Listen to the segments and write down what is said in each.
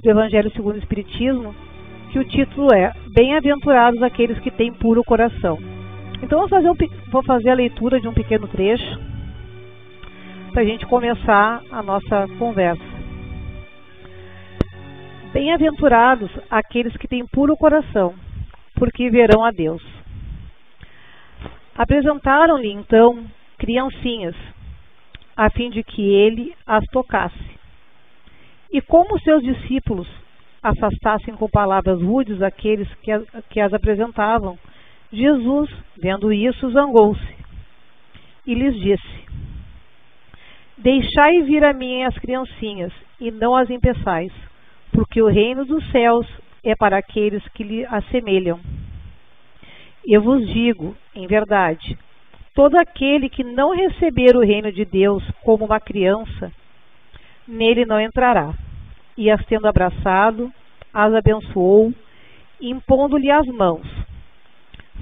do Evangelho segundo o Espiritismo, que o título é Bem-aventurados aqueles que têm puro coração. Então vou fazer a leitura de um pequeno trecho para a gente começar a nossa conversa. Bem-aventurados aqueles que têm puro coração, porque verão a Deus. Apresentaram-lhe então criancinhas, a fim de que ele as tocasse. E como seus discípulos afastassem com palavras rudes aqueles que as apresentavam, Jesus, vendo isso, zangou-se e lhes disse: Deixai vir a mim as criancinhas, e não as impeçais, porque o reino dos céus é para aqueles que lhe assemelham. Eu vos digo, em verdade, todo aquele que não receber o reino de Deus como uma criança, nele não entrará. E as tendo abraçado, as abençoou, impondo-lhe as mãos.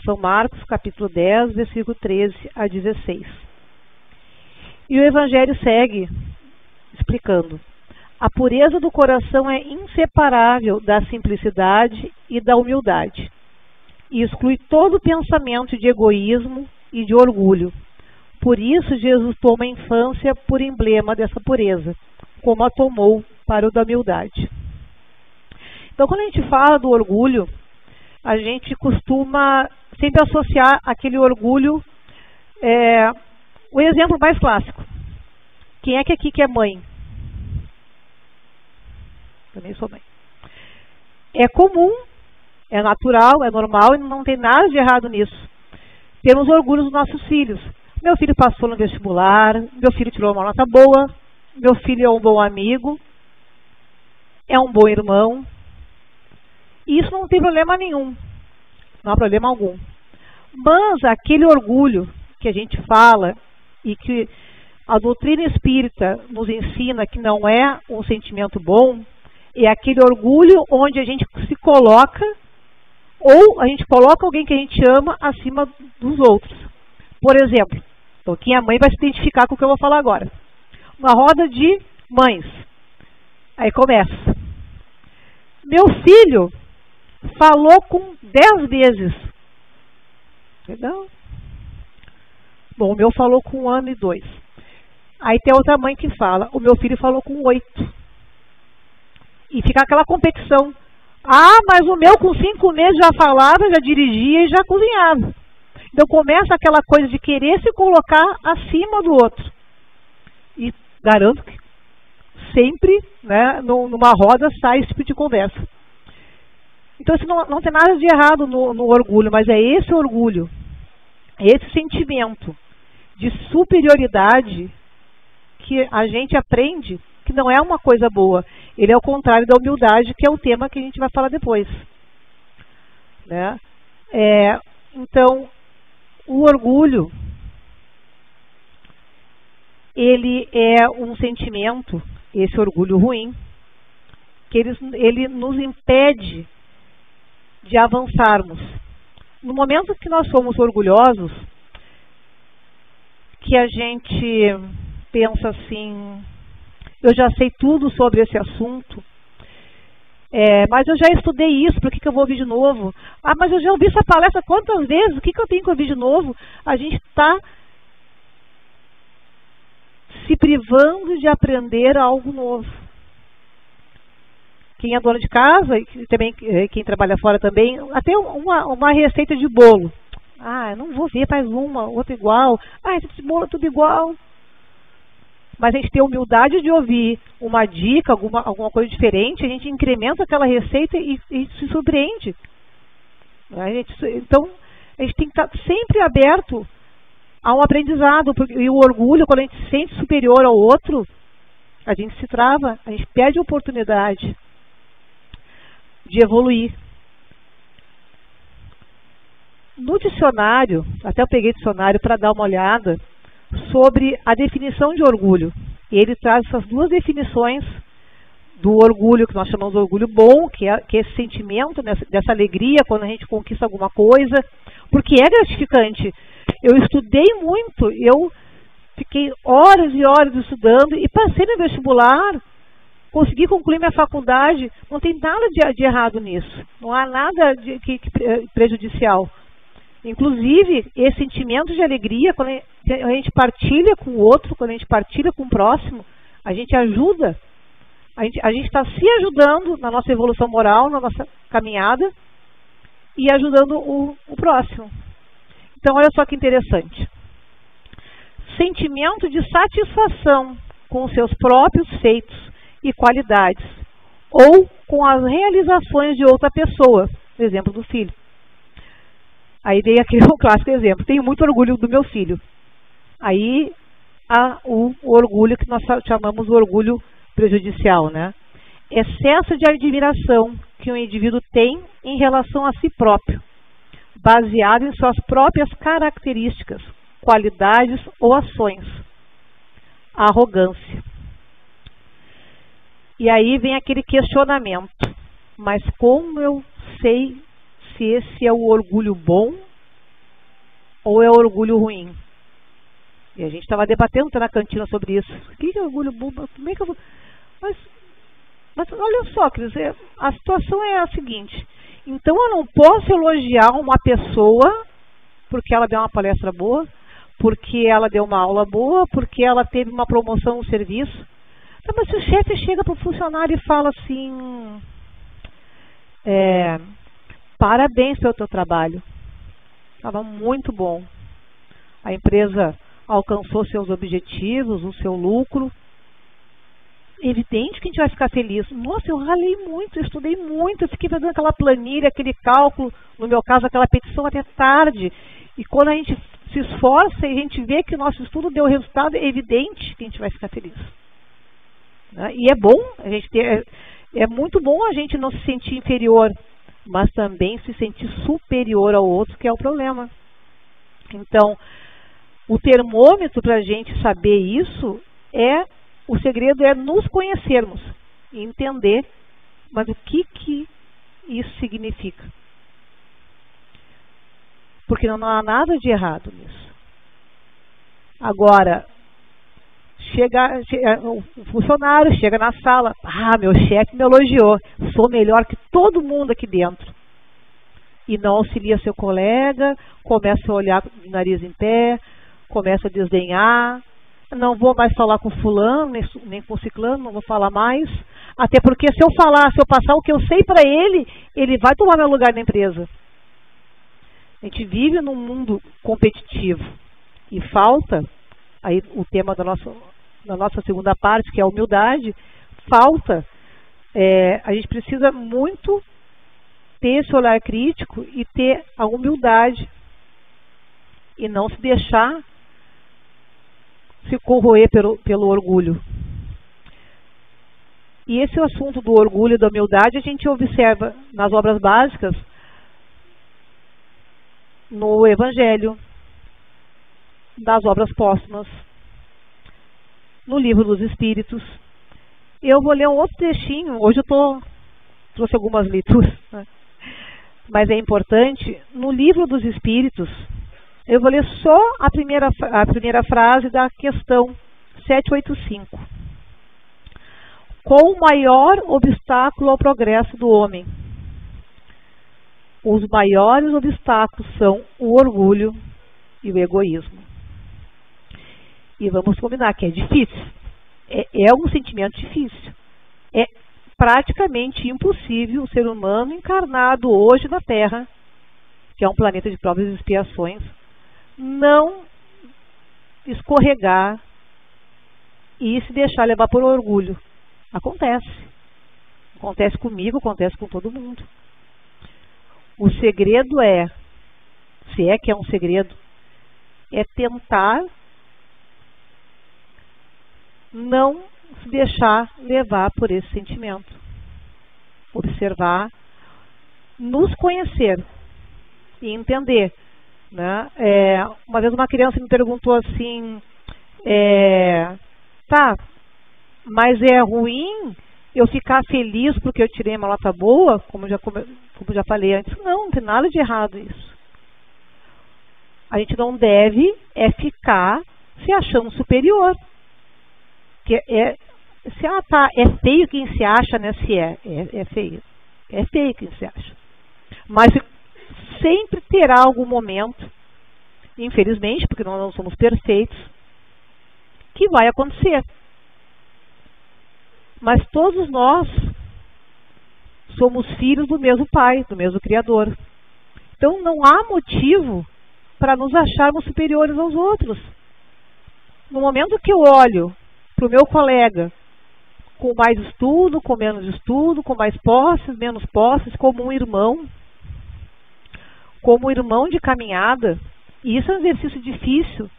São Marcos, capítulo 10, versículo 13 a 16. E o Evangelho segue explicando: a pureza do coração é inseparável da simplicidade e da humildade, e exclui todo pensamento de egoísmo e de orgulho. Por isso, Jesus toma a infância por emblema dessa pureza, como a tomou para o da humildade. Então, quando a gente fala do orgulho, a gente costuma sempre associar aquele orgulho, o exemplo mais clássico. Quem é que aqui que é mãe? Também sou mãe. É comum, é natural, é normal e não tem nada de errado nisso. Temos orgulho dos nossos filhos. Meu filho passou no vestibular, meu filho tirou uma nota boa, meu filho é um bom amigo, é um bom irmão. E isso não tem problema nenhum. Não há problema algum. Mas aquele orgulho que a gente fala e que a doutrina espírita nos ensina que não é um sentimento bom, é aquele orgulho onde a gente se coloca, ou a gente coloca alguém que a gente ama acima dos outros. Por exemplo, então quem é mãe vai se identificar com o que eu vou falar agora. Uma roda de mães. Aí começa. Meu filho falou com 10 vezes. Entendeu? Bom, o meu falou com 1 ano e 2. Aí tem outra mãe que fala, o meu filho falou com 8. E fica aquela competição. Ah, mas o meu com 5 meses já falava, já dirigia e já cozinhava. Então começa aquela coisa de querer se colocar acima do outro. E garanto que sempre, né, numa roda sai esse tipo de conversa. Então isso não tem nada de errado no orgulho, mas é esse orgulho, esse sentimento de superioridade que a gente aprende que não é uma coisa boa. Ele é o contrário da humildade, que é o tema que a gente vai falar depois. Né? Então, o orgulho, ele é um sentimento, esse orgulho ruim, que ele nos impede de avançarmos. No momento que nós somos orgulhosos, que a gente pensa assim, eu já sei tudo sobre esse assunto, mas eu já estudei isso, por que eu vou ouvir de novo? Ah, mas eu já ouvi essa palestra quantas vezes, o que eu tenho que ouvir de novo? A gente está se privando de aprender algo novo. Quem é dona de casa, e também quem trabalha fora também, até uma receita de bolo. Ah, eu não vou ver, faz uma, outra igual. Ah, esse bolo é tudo igual. Mas a gente tem a humildade de ouvir uma dica, alguma coisa diferente, a gente incrementa aquela receita e se surpreende. Então, a gente tem que estar sempre aberto a um aprendizado. E o orgulho, quando a gente se sente superior ao outro, a gente se trava, a gente perde a oportunidade de evoluir. No dicionário, até eu peguei dicionário para dar uma olhada sobre a definição de orgulho. E ele traz essas duas definições do orgulho, que nós chamamos de orgulho bom, que é esse sentimento dessa alegria quando a gente conquista alguma coisa, porque é gratificante. Eu estudei muito, eu fiquei horas e horas estudando e passei no vestibular consegui concluir minha faculdade, não tem nada de errado nisso. Não há nada que prejudicial. Inclusive, esse sentimento de alegria, quando a gente partilha com o outro, quando a gente partilha com o próximo, a gente ajuda, a gente está se ajudando na nossa evolução moral, na nossa caminhada e ajudando o próximo. Então, olha só que interessante. Sentimento de satisfação com os seus próprios feitos e qualidades ou com as realizações de outra pessoa, por exemplo, do filho. Aí dei aquele clássico exemplo. Tenho muito orgulho do meu filho. Aí há o orgulho que nós chamamos de orgulho prejudicial, né? Excesso de admiração que um indivíduo tem em relação a si próprio, baseado em suas próprias características, qualidades ou ações. Arrogância. E aí vem aquele questionamento. Mas como eu sei se esse é o orgulho bom ou é o orgulho ruim? E a gente estava debatendo na cantina sobre isso. O que é orgulho bom? Como é que eu vou... Mas olha só, quer dizer, a situação é a seguinte. Então eu não posso elogiar uma pessoa porque ela deu uma palestra boa, porque ela deu uma aula boa, porque ela teve uma promoção no serviço. Então, mas se o chefe chega para o funcionário e fala assim... parabéns pelo teu trabalho. Estava muito bom. A empresa alcançou seus objetivos, o seu lucro. Evidente que a gente vai ficar feliz. Nossa, eu ralei muito, eu estudei muito, eu fiquei fazendo aquela planilha, aquele cálculo, no meu caso, aquela petição até tarde. E quando a gente se esforça e a gente vê que o nosso estudo deu resultado, é evidente que a gente vai ficar feliz. Né? E é bom, a gente é muito bom a gente não se sentir inferior, mas também se sentir superior ao outro, que é o problema. Então, o termômetro para a gente saber isso o segredo é nos conhecermos e entender, mas o que isso significa. Porque não há nada de errado nisso. Agora, o funcionário chega na sala, meu chefe me elogiou, sou melhor que todo mundo aqui dentro. E não auxilia seu colega, começa a olhar de nariz em pé, começa a desdenhar, não vou mais falar com fulano, nem com ciclano, não vou falar mais. Até porque se eu passar o que eu sei para ele, ele vai tomar meu lugar na empresa. A gente vive num mundo competitivo e falta, aí o tema da nossa segunda parte, que é a humildade, falta, a gente precisa muito ter esse olhar crítico e ter a humildade e não se deixar se corroer pelo orgulho. E esse assunto do orgulho e da humildade a gente observa nas obras básicas, no Evangelho, das obras póstumas, no Livro dos Espíritos. Eu vou ler um outro trechinho, hoje eu trouxe algumas leituras, né? Mas é importante, no Livro dos Espíritos, eu vou ler só a primeira frase da questão 785. Qual o maior obstáculo ao progresso do homem? Os maiores obstáculos são o orgulho e o egoísmo. E vamos combinar que é difícil. É um sentimento difícil. É praticamente impossível o ser humano encarnado hoje na Terra, que é um planeta de provas e expiações, não escorregar e se deixar levar por orgulho. Acontece. Acontece comigo, acontece com todo mundo. O segredo se é que é um segredo, é tentar não se deixar levar por esse sentimento. Observar, nos conhecer e entender. Né? Uma vez uma criança me perguntou assim, mas é ruim eu ficar feliz porque eu tirei uma nota boa, como já falei antes? Não tem nada de errado isso. A gente não deve ficar se achando superior. Que se ela tá, é feio quem se acha, né? Se é feio. É feio quem se acha. Mas sempre terá algum momento, infelizmente, porque nós não somos perfeitos, que vai acontecer. Mas todos nós somos filhos do mesmo Pai, do mesmo Criador. Então não há motivo para nos acharmos superiores aos outros. No momento que eu olho para o meu colega com mais estudo, com menos estudo, com mais posses, menos posses, como um irmão de caminhada, e isso é um exercício difícil,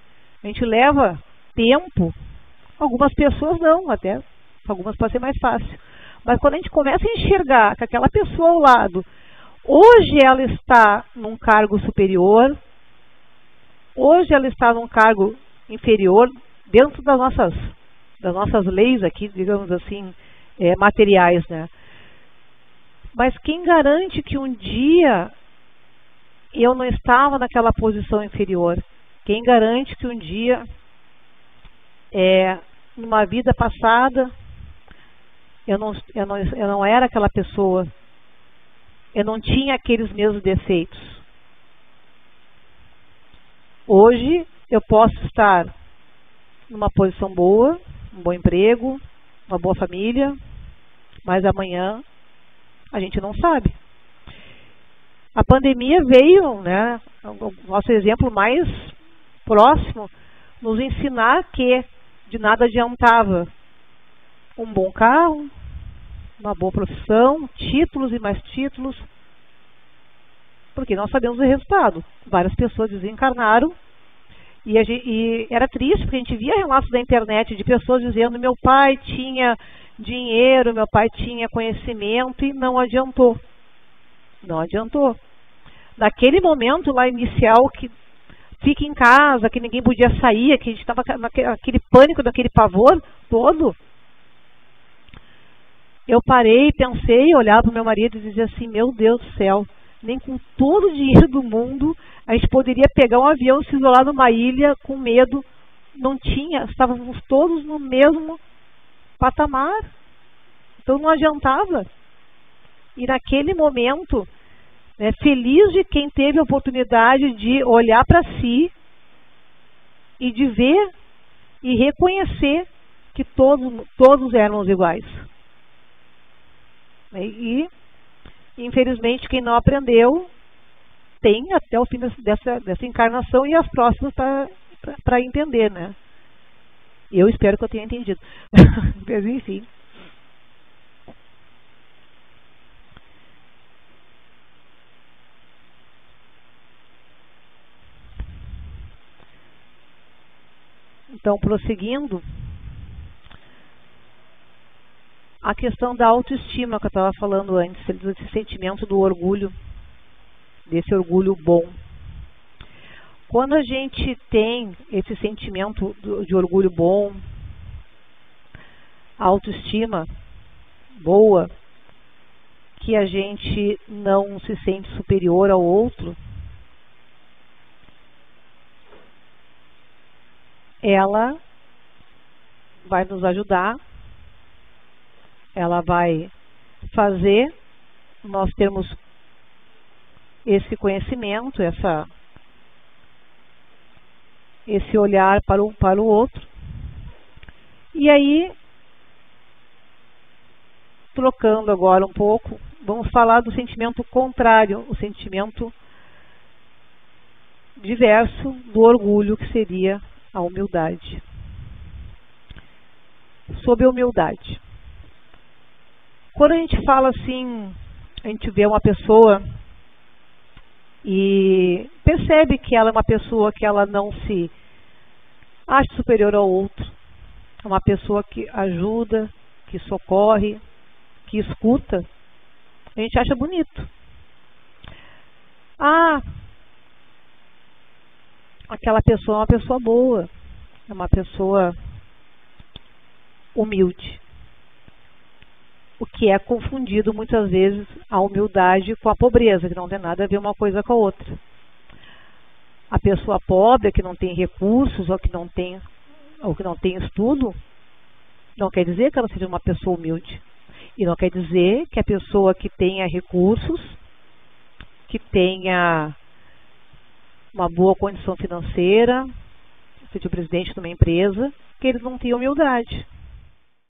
a gente leva tempo, algumas pessoas não, até algumas pode ser mais fácil, mas quando a gente começa a enxergar que aquela pessoa ao lado, hoje ela está num cargo superior, hoje ela está num cargo inferior, dentro das nossas leis aqui, digamos assim, materiais, né? Mas quem garante que um dia eu não estava naquela posição inferior? Quem garante que um dia, numa vida passada, eu não era aquela pessoa, eu não tinha aqueles mesmos defeitos? Hoje eu posso estar numa posição boa, um bom emprego, uma boa família, mas amanhã a gente não sabe. A pandemia veio, né, o nosso exemplo mais próximo, nos ensinar que de nada adiantava um bom carro, uma boa profissão, títulos e mais títulos, porque nós sabemos o resultado. Várias pessoas desencarnaram e era triste, porque a gente via relatos da internet de pessoas dizendo: meu pai tinha dinheiro, meu pai tinha conhecimento, e não adiantou. Não adiantou. Naquele momento lá inicial, que fica em casa, que ninguém podia sair, que a gente estava naquele pânico, naquele pavor todo, eu parei, pensei, olhava para o meu marido e dizia assim: meu Deus do céu, nem com todo o dinheiro do mundo a gente poderia pegar um avião e se isolar numa ilha com medo. Não tinha, estávamos todos no mesmo patamar. Então não adiantava. E naquele momento, né, feliz de quem teve a oportunidade de olhar para si e de ver e reconhecer que todos éramos iguais. E infelizmente, quem não aprendeu tem até o fim dessa encarnação e as próximas para entender, né? Eu espero que eu tenha entendido. Mas enfim. Então, prosseguindo, a questão da autoestima que eu estava falando antes, esse sentimento do orgulho, desse orgulho bom. Quando a gente tem esse sentimento de orgulho bom, a autoestima boa, que a gente não se sente superior ao outro, ela vai nos ajudar, ela vai fazer nós termos esse conhecimento, esse olhar para o outro. E aí, trocando agora um pouco, vamos falar do sentimento contrário, o sentimento diverso do orgulho, que seria a humildade. Sobre a humildade. Quando a gente fala assim, a gente vê uma pessoa e percebe que ela é uma pessoa que ela não se acha superior ao outro, é uma pessoa que ajuda, que socorre, que escuta, a gente acha bonito. Ah, aquela pessoa é uma pessoa boa, é uma pessoa humilde. O que é confundido muitas vezes a humildade com a pobreza, que não tem nada a ver uma coisa com a outra. A pessoa pobre, que não tem recursos, ou que não tem estudo, Não quer dizer que ela seja uma pessoa humilde. E não quer dizer que a pessoa que tenha recursos, que tenha uma boa condição financeira, seja o presidente de uma empresa, que eles não tenham humildade.